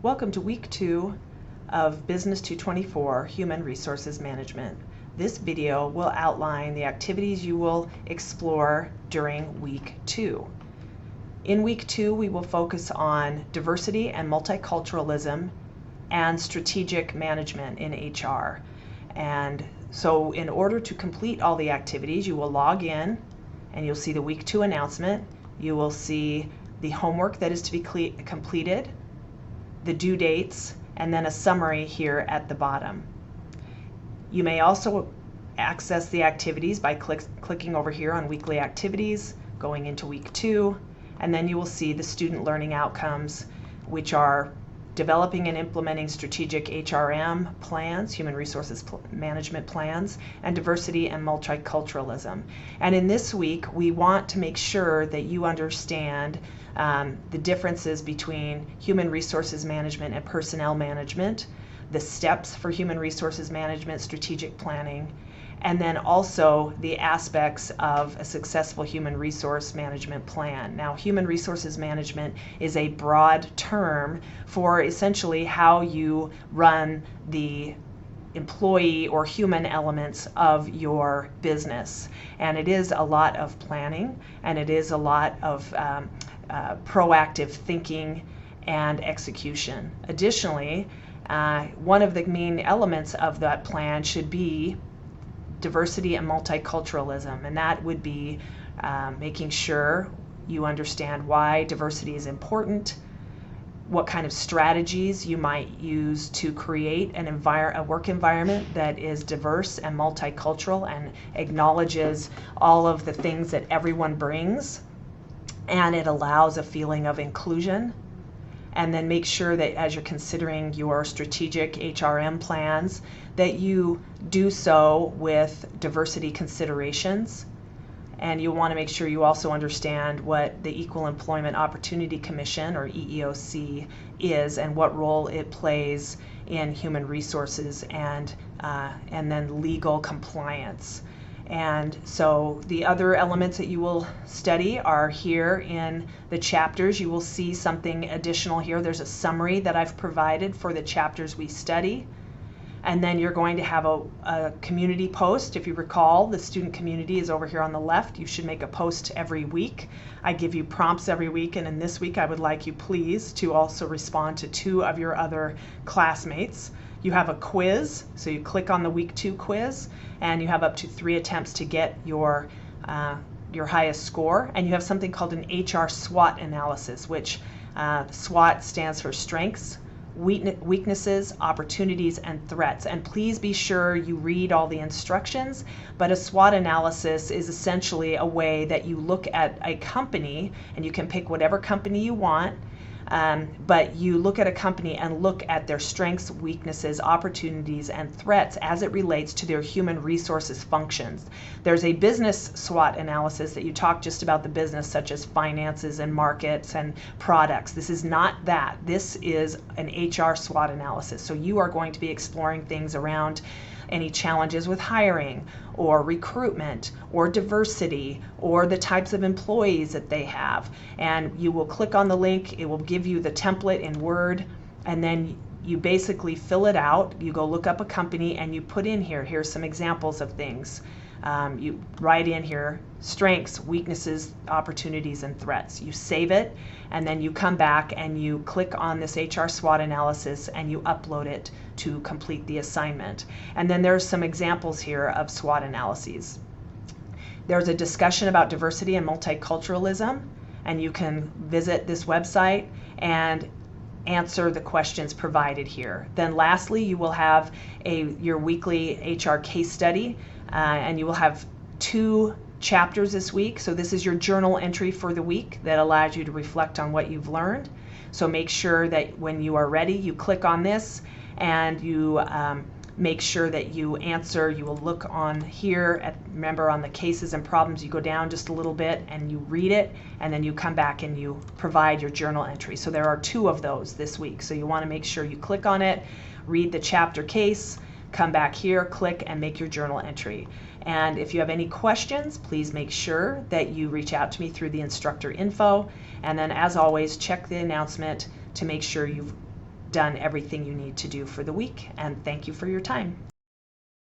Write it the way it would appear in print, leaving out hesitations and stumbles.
Welcome to Week 2 of Business 224, Human Resources Management. This video will outline the activities you will explore during Week 2. In Week 2, we will focus on diversity and multiculturalism and strategic management in HR. And so in order to complete all the activities, you will log in and you'll see the Week 2 announcement. You will see the homework that is to be completed, the due dates, and then a summary here at the bottom. You may also access the activities by clicking over here on weekly activities, going into Week 2, and then you will see the student learning outcomes, which are developing and implementing strategic HRM plans, human resources management plans, and diversity and multiculturalism. And in this week, we want to make sure that you understand the differences between human resources management and personnel management, the steps for human resources management, strategic planning, and then also the aspects of a successful human resource management plan. Now, human resources management is a broad term for essentially how you run the employee or human elements of your business. And it is a lot of planning, and it is a lot of proactive thinking and execution. Additionally, one of the main elements of that plan should be diversity and multiculturalism, and that would be making sure you understand why diversity is important, what kind of strategies you might use to create a work environment that is diverse and multicultural and acknowledges all of the things that everyone brings, and it allows a feeling of inclusion. And then make sure that as you're considering your strategic HRM plans, that you do so with diversity considerations. And you want to make sure you also understand what the Equal Employment Opportunity Commission, or EEOC, is and what role it plays in human resources and then legal compliance. And so the other elements that you will study are here in the chapters. You will see something additional here. There's a summary that I've provided for the chapters we study. And then you're going to have a community post. If you recall, the student community is over here on the left. You should make a post every week. I give you prompts every week, and in this week I would like you please to also respond to 2 of your other classmates. You have a quiz, so you click on the Week 2 quiz, and you have up to 3 attempts to get your highest score. And you have something called an HR SWOT analysis, which SWOT stands for strengths, weaknesses, opportunities, and threats. And please be sure you read all the instructions. But a SWOT analysis is essentially a way that you look at a company, and you can pick whatever company you want. But you look at a company and look at their strengths, weaknesses, opportunities, and threats as it relates to their human resources functions. There's a business SWOT analysis that you talk just about the business, such as finances and markets and products. This is not that. This is an HR SWOT analysis. So you are going to be exploring things around any challenges with hiring or recruitment or diversity or the types of employees that they have. And you will click on the link, it will give you the template in Word, and then you basically fill it out. You go look up a company and you put in here's some examples of things. You write in here strengths, weaknesses, opportunities, and threats. You save it, and then you come back and you click on this HR SWOT analysis and you upload it to complete the assignment. And then there's some examples here of SWOT analyses. There's a discussion about diversity and multiculturalism, and you can visit this website and answer the questions provided here. Then lastly, you will have your weekly HR case study, and you will have 2 chapters this week. So this is your journal entry for the week that allows you to reflect on what you've learned. So make sure that when you are ready, you click on this and you make sure that you answer. You will look on here remember on the cases and problems, you go down just a little bit and you read it, and then you come back and you provide your journal entry. So there are 2 of those this week. So you want to make sure you click on it, read the chapter case, come back here, click, and make your journal entry. And if you have any questions, please make sure that you reach out to me through the instructor info. And then, as always, check the announcement to make sure you've done everything you need to do for the week, and thank you for your time.